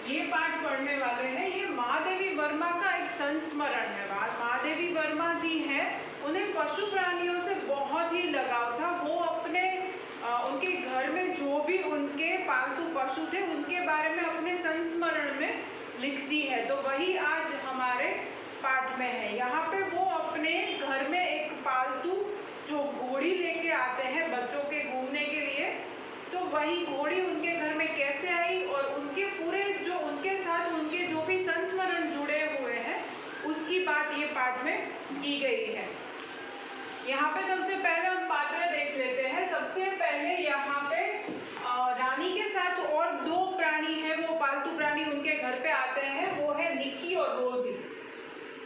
ये पाठ पढ़ने वाले हैं, ये महादेवी वर्मा का एक संस्मरण है। महादेवी वर्मा जी हैं, उन्हें पशु प्राणियों से बहुत ही लगाव था। वो अपने उनके घर में जो भी उनके पालतू पशु थे उनके बारे में अपने संस्मरण में लिखती है, तो वही आज हमारे पाठ में है। यहाँ पे वो अपने घर में एक पालतू जो घोड़ी लेके आते हैं बच्चों के घूमने के लिए, तो वही घोड़ी उनके घर में कैसे आई और उनके पूरे जो उनके साथ उनके जो भी संस्मरण जुड़े हुए हैं उसकी बात ये पाठ में की गई है। यहाँ पे सबसे पहले हम पात्र देख लेते हैं। सबसे पहले यहाँ पे रानी के साथ और दो प्राणी है, वो पालतू प्राणी उनके घर पे आते हैं, वो है निक्की और रोजी।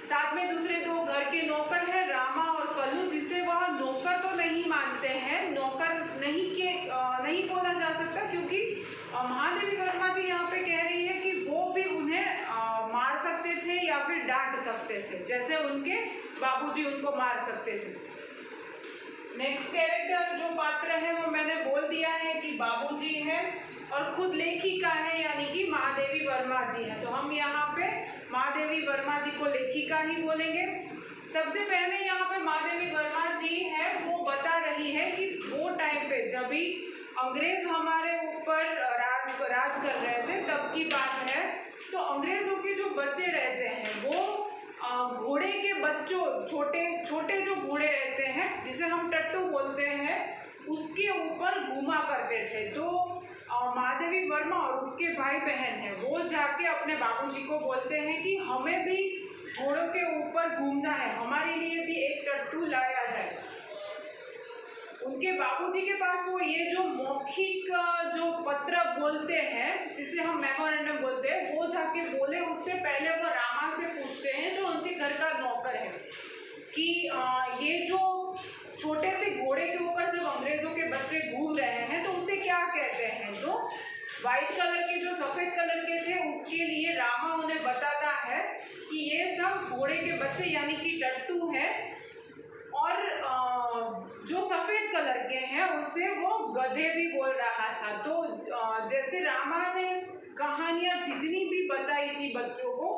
साथ में दूसरे दो घर के नौकर हैं, रामा और कल्लू, जिसे वह नौकर तो नहीं मानते हैं, नौकर नहीं बोला जा सकता, क्योंकि महादेवी वर्मा जी यहाँ पे कह रही है कि वो भी उन्हें मार सकते थे या फिर डांट सकते थे, जैसे उनके बाबूजी उनको मार सकते थे। नेक्स्ट कैरेक्टर जो पात्र है वो मैंने बोल दिया है कि बाबूजी है और खुद लेखिका है, यानी कि महादेवी वर्मा जी है, तो हम यहाँ पे महादेवी वर्मा जी को लेखिका ही बोलेंगे। सबसे पहले यहाँ पे महादेवी वर्मा जी है, वो बता रही है कि वो टाइम पे जब भी अंग्रेज हमारे ऊपर राज कर रहे थे तब की बात है, तो अंग्रेजों के जो बच्चे रहते हैं वो घोड़े के बच्चों छोटे जो घोड़े रहते हैं जिसे हम टट्टू बोलते हैं उसके ऊपर घूमा करते थे। तो महादेवी वर्मा और उसके भाई बहन हैं, वो जाके अपने बाबूजी को बोलते हैं कि हमें भी घोड़ों के ऊपर घूमना है, हमारे लिए भी एक टट्टू लाया जाए। उनके बाबूजी के पास वो ये जो मौखिक जो पत्र बोलते हैं जिसे हम मेमोरेंडम बोलते हैं, वो जाके बोले, उससे पहले वो रामा से पूछते हैं जो उनके घर का नौकर है कि ये जो छोटे से घोड़े के ऊपर सब अंग्रेजों के बच्चे घूम रहे हैं तो उसे क्या कहते हैं। जो वाइट कलर के जो सफ़ेद कलर के थे उसके लिए रामा उन्हें बताता है कि ये सब घोड़े के बच्चे यानी कि टट्टू हैं, और जो सफ़ेद कलर के हैं उससे वो गधे भी बोल रहा था। तो जैसे रामा ने कहानियाँ जितनी भी बताई थी बच्चों को,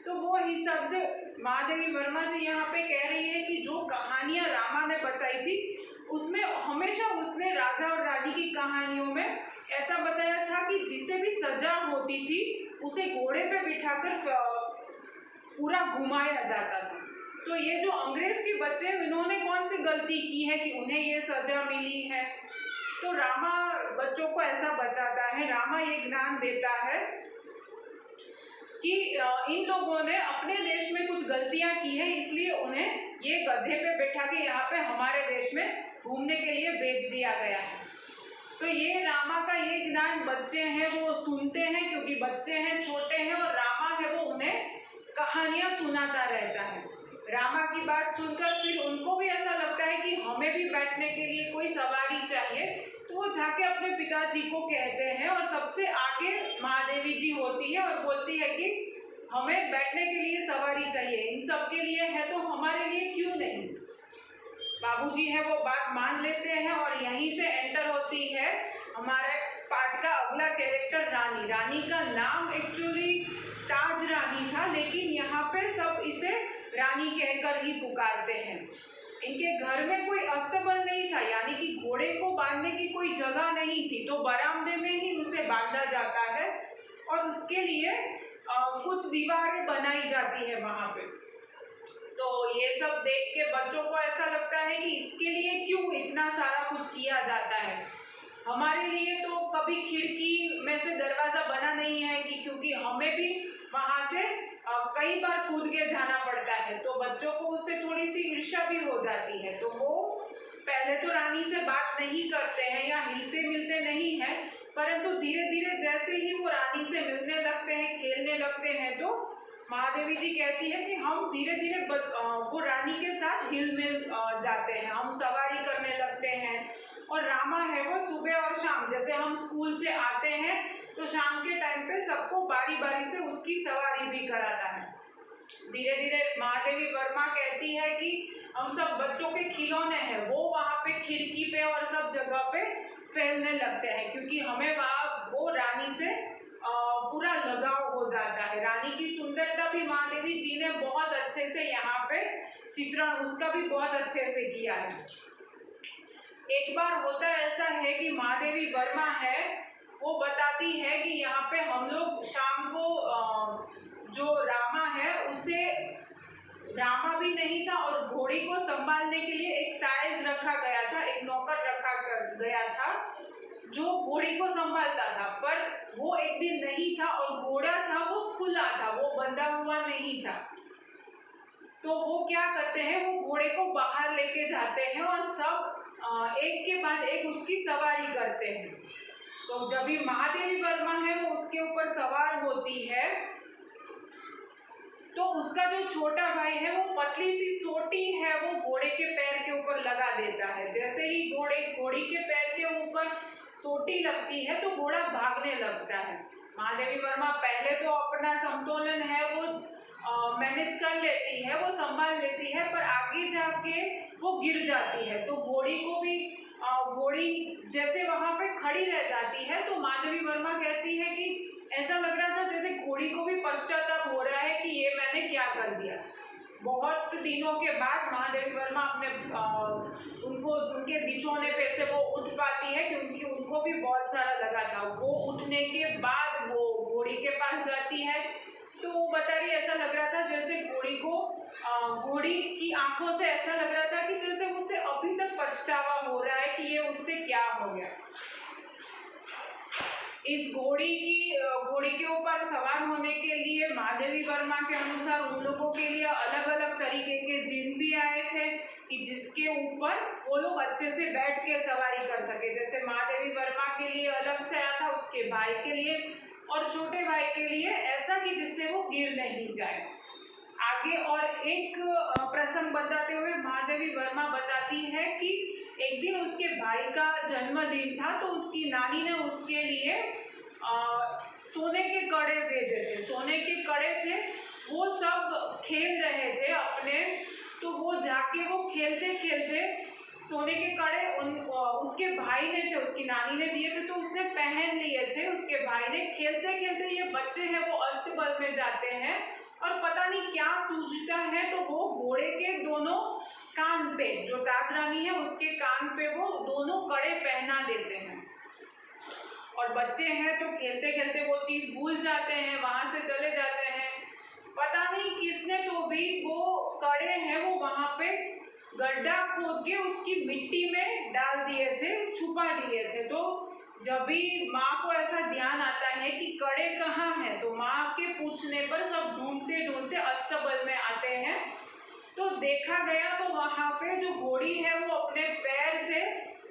तो वो हिसाब से महादेवी वर्मा जी यहाँ पे कह रही है कि जो कहानियाँ रामा ने बताई थी उसमें हमेशा उसने राजा और रानी की कहानियों में ऐसा बताया था कि जिसे भी सजा होती थी उसे घोड़े पे बिठाकर पूरा घुमाया जाता था। तो ये जो अंग्रेज के बच्चे हैं इन्होंने कौन सी गलती की है कि उन्हें ये सजा मिली है, तो रामा बच्चों को ऐसा बताता है, रामा ये ज्ञान देता है कि इन लोगों ने अपने देश में कुछ गलतियां की है, इसलिए उन्हें ये गधे पे बैठा के यहाँ पे हमारे देश में घूमने के लिए भेज दिया गया है। तो ये रामा का ये ज्ञान बच्चे हैं वो सुनते हैं, क्योंकि बच्चे हैं, छोटे हैं, और रामा है वो उन्हें कहानियाँ सुनाता रहता है। रामा की बात सुनकर फिर उनको भी ऐसा लगता है कि हमें भी बैठने के लिए कोई सवारी चाहिए, तो वो जाके अपने पिताजी को कहते हैं, और सबसे आगे महादेवी जी होती है और बोलती है कि हमें बैठने के लिए सवारी चाहिए, इन सब के लिए है तो हमारे लिए क्यों नहीं। बाबूजी है वो बात मान लेते हैं, और यहीं से एंटर होती है हमारे पाठ का अगला कैरेक्टर रानी। रानी का नाम एक्चुअली ताज रानी था, लेकिन यहाँ पे सब इसे रानी कहकर ही पुकारते हैं। इनके घर में कोई अस्तबल नहीं था, यानी कि घोड़े को बांधने की कोई जगह नहीं थी, तो बरामदे में ही उसे बांधा जाता है, और उसके लिए कुछ दीवारें बनाई जाती है वहाँ पे। तो ये सब देख के बच्चों को ऐसा लगता है कि इसके लिए क्यों इतना सारा कुछ किया जाता है, हमारे लिए तो कभी खिड़की में से दरवाज़ा बना नहीं है कि, क्योंकि हमें भी वहाँ से कई बार कूद के जाना पड़ता है, तो बच्चों को उससे थोड़ी सी ईर्ष्या भी हो जाती है। तो वो पहले तो रानी से बात नहीं करते हैं या हिलते मिलते नहीं हैं, परंतु धीरे धीरे जैसे ही वो रानी से मिलने लगते हैं, खेलने लगते हैं, तो महादेवी जी कहती है कि हम धीरे धीरे वो रानी के साथ हिल मिल जाते हैं, हम सवारी करने लगते हैं। और रामा है वो सुबह और शाम, जैसे हम स्कूल से आते हैं तो शाम के टाइम पे सबको बारी बारी से उसकी सवारी भी कराता है। धीरे धीरे महादेवी वर्मा कहती है कि हम सब बच्चों के खिलौने हैं वो वहाँ पे खिड़की पे और सब जगह पे फैलने लगते हैं, क्योंकि हमें वहाँ वो रानी से पूरा लगाव हो जाता है। रानी की सुंदरता भी महादेवी जी ने बहुत अच्छे से यहाँ पे चित्रण उसका भी बहुत अच्छे से किया है। एक बार होता ऐसा है कि महादेवी वर्मा है वो बताती है कि यहाँ पे हम लोग शाम को जो रामा है उसे रामा भी नहीं था और घोड़ी को संभालने के लिए एक साइज रखा गया था, एक नौकर रखा गया था जो घोड़ी को संभालता था, पर वो एक दिन नहीं था और घोड़ा था वो खुला था, वो बंधा हुआ नहीं था। तो वो क्या करते हैं, वो घोड़े को बाहर लेके जाते हैं और सब एक के बाद एक उसकी सवारी करते हैं। तो जब भी महादेवी वर्मा है वो उसके ऊपर सवार होती है तो उसका जो छोटा भाई है वो पतली सी सोटी है वो घोड़े के पैर के ऊपर लगा देता है। जैसे ही घोड़ी के पैर के ऊपर सोटी लगती है तो घोड़ा भागने लगता है। महादेवी वर्मा पहले तो अपना संतुलन है वो मैनेज कर लेती है, वो संभाल लेती है, पर आगे जाके वो गिर जाती है। तो घोड़ी को भी घोड़ी जैसे वहां पे खड़ी रह जाती है तो महादेवी वर्मा कहती है कि ऐसा लग रहा था जैसे घोड़ी को भी पश्चाताप हो रहा है कि ये मैंने क्या कर दिया। बहुत दिनों के बाद महादेवी वर्मा अपने उनके बिछोने पे से वो उठ पाती है क्योंकि उनको भी बहुत सारा लगा था। वो उठने के बाद वो घोड़ी के पास जाती है तो वो बता रही ऐसा लग रहा था जैसे घोड़ी की आंखों से ऐसा लग रहा था कि जैसे उसे अभी तक पछतावा हो रहा है कि ये उससे क्या हो गया। इस घोड़ी के ऊपर सवार होने के लिए महादेवी वर्मा के अनुसार उन लोगों के लिए अलग अलग तरीके के जिन भी आए थे कि जिसके ऊपर वो लोग अच्छे से बैठ के सवारी कर सके। जैसे महादेवी वर्मा के लिए अलग से आया था, उसके भाई के लिए और छोटे भाई के लिए ऐसा कि जिससे वो गिर नहीं जाए। आगे और एक प्रसंग बताते हुए महादेवी वर्मा बताती है कि एक दिन उसके भाई का जन्मदिन था तो उसकी नानी ने उसके लिए सोने के कड़े भेजे थे। सोने के कड़े थे, वो सब खेल रहे थे अपने, तो वो जाके वो खेलते खेलते सोने के कड़े उसके भाई ने थे, उसकी नानी ने दिए थे तो उसने पहन लिए थे। उसके भाई ने खेलते खेलते ये बच्चे हैं वो अस्तबल में जाते हैं और पता नहीं क्या सूझता है तो वो घोड़े के दोनों कान पे, जो ताज रानी है उसके कान पे वो दोनों कड़े पहना देते हैं। और बच्चे हैं तो खेलते खेलते वो चीज़ भूल जाते हैं, वहाँ से चले जाते हैं। पता नहीं किसने तो भी वो कड़े हैं वो वहाँ पे गड्ढा खोद के उसकी मिट्टी में डाल दिए थे, छुपा दिए थे। तो जब भी माँ को ऐसा ध्यान आता है कि कड़े कहाँ हैं तो माँ के पूछने पर सब ढूंढते ढूंढते अस्तबल में आते हैं। तो देखा गया तो वहाँ पे जो घोड़ी है वो अपने पैर से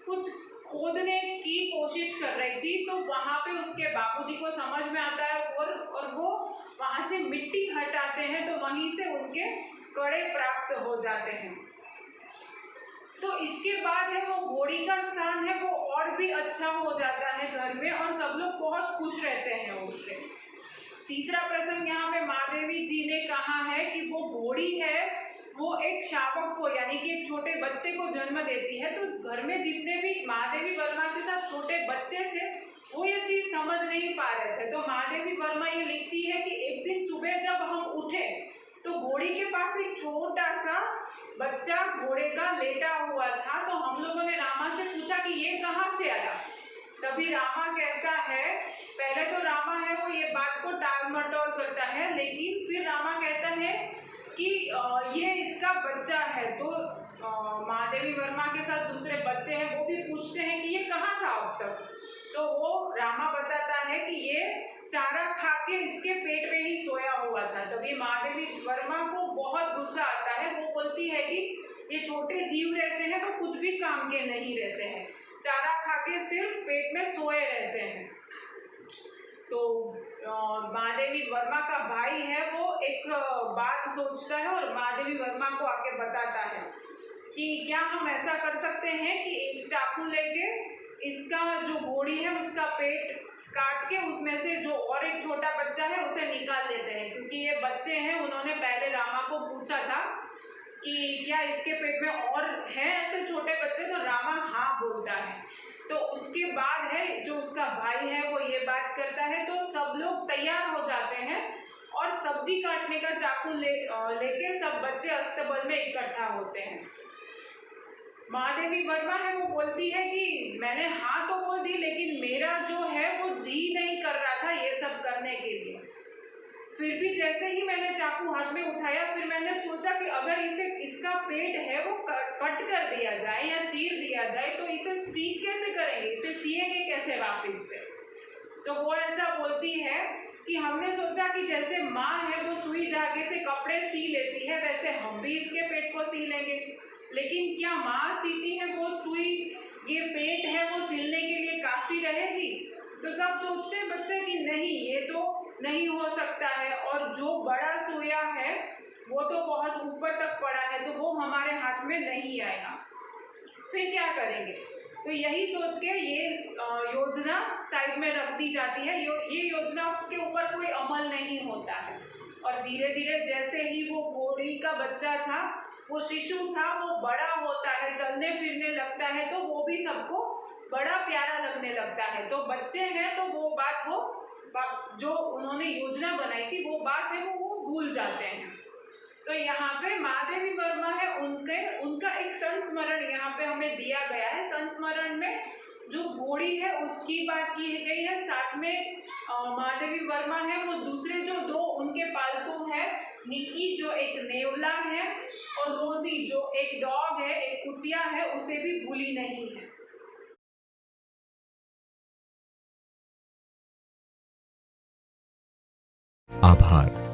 कुछ खोदने की कोशिश कर रही थी। तो वहाँ पे उसके बाबूजी को समझ में आता है और वो वहाँ से मिट्टी हटाते हैं तो वहीं से उनके कड़े प्राप्त हो जाते हैं। तो इसके बाद है वो घोड़ी का स्थान है वो और भी अच्छा हो जाता है घर में और सब लोग बहुत खुश रहते हैं उससे। तीसरा प्रसंग यहाँ पे महादेवी जी ने कहा है कि वो घोड़ी है वो एक शावक को यानी कि एक छोटे बच्चे को जन्म देती है। तो घर में जितने भी महादेवी वर्मा के साथ छोटे बच्चे थे वो ये चीज़ समझ नहीं पा रहे थे। तो महादेवी वर्मा ये लिखती है कि एक दिन सुबह जब हम उठे तो घोड़ी के पास एक छोटा सा बच्चा घोड़े का लेटा हुआ था। तो हम लोगों ने रामा से पूछा कि ये कहाँ से आया। तभी रामा कहता है, पहले तो रामा है वो ये बात को टाल मटोल करता है, लेकिन फिर रामा कहता है कि ये इसका बच्चा है। तो महादेवी वर्मा के साथ दूसरे बच्चे हैं वो भी पूछते हैं कि ये कहाँ था अब तक। तो वो रामा बताता है कि ये चारा खा के इसके पेट में ही सोया हुआ था। तभी महादेवी वर्मा को बहुत गुस्सा आता है। वो बोलती है कि ये छोटे जीव रहते हैं तो कुछ भी काम के नहीं रहते हैं, चारा खा के सिर्फ पेट में सोए रहते हैं। तो महादेवी वर्मा का भाई है वो एक बात सोचता है और महादेवी वर्मा को आके बताता है कि क्या हम ऐसा कर सकते हैं कि एक चाकू लेके इसका जो घोड़ी है उसका पेट काट के उसमें से जो और एक छोटा बच्चा है उसे निकाल लेते हैं। क्योंकि ये बच्चे हैं, उन्होंने पहले रामा को पूछा था कि क्या इसके पेट में और हैं ऐसे छोटे बच्चे, तो रामा हाँ बोलता है। तो उसके बाद है जो उसका भाई है वो ये बात करता है तो सब लोग तैयार हो आते हैं और सब्जी काटने का चाकू लेके सब बच्चे अस्तबल में इकट्ठा होते हैं। महादेवी वर्मा है वो बोलती है कि मैंने हाँ तो बोल दी, लेकिन मेरा जो है वो जी नहीं कर रहा था ये सब करने के लिए। फिर भी जैसे ही मैंने चाकू हाथ में उठाया, फिर मैंने सोचा कि अगर इसका पेट है वो कट कर दिया जाए या चीर दिया जाए तो इसे स्टिच कैसे करेंगे, इसे सिएंगे कैसे वापस से। तो वो ऐसा बोलती है कि हमने सोचा कि जैसे माँ है वो सुई धागे से कपड़े सी लेती है, वैसे हम भी इसके पेट को सी लेंगे। लेकिन क्या माँ सीती है वो सुई, ये पेट है वो सिलने के लिए काफ़ी रहेगी? तो सब सोचते हैं बच्चे कि नहीं, ये तो नहीं हो सकता है, और जो बड़ा सुइया है वो तो बहुत ऊपर तक पड़ा है, तो वो हमारे हाथ में नहीं आएगा। फिर क्या करेंगे? तो यही सोच के ये योजना साइड में रख दी जाती है। ये योजना के ऊपर कोई अमल नहीं होता है। और धीरे धीरे जैसे ही वो घोड़ी का बच्चा था, वो शिशु था, वो बड़ा होता है, चलने फिरने लगता है, तो वो भी सबको बड़ा प्यारा लगने लगता है। तो बच्चे हैं तो वो बात जो उन्होंने योजना बनाई थी वो बात है वो भूल जाते हैं। तो यहाँ पे महादेवी वर्मा है, उनका एक संस्मरण यहाँ पे हमें दिया गया है। संस्मरण में जो घोड़ी है उसकी बात की गई है, साथ में महादेवी वर्मा है वो दूसरे जो दो उनके पालतू है, निक्की जो एक नेवला है और रोजी जो एक डॉग है, एक कुतिया है, उसे भी भूली नहीं है। आभार।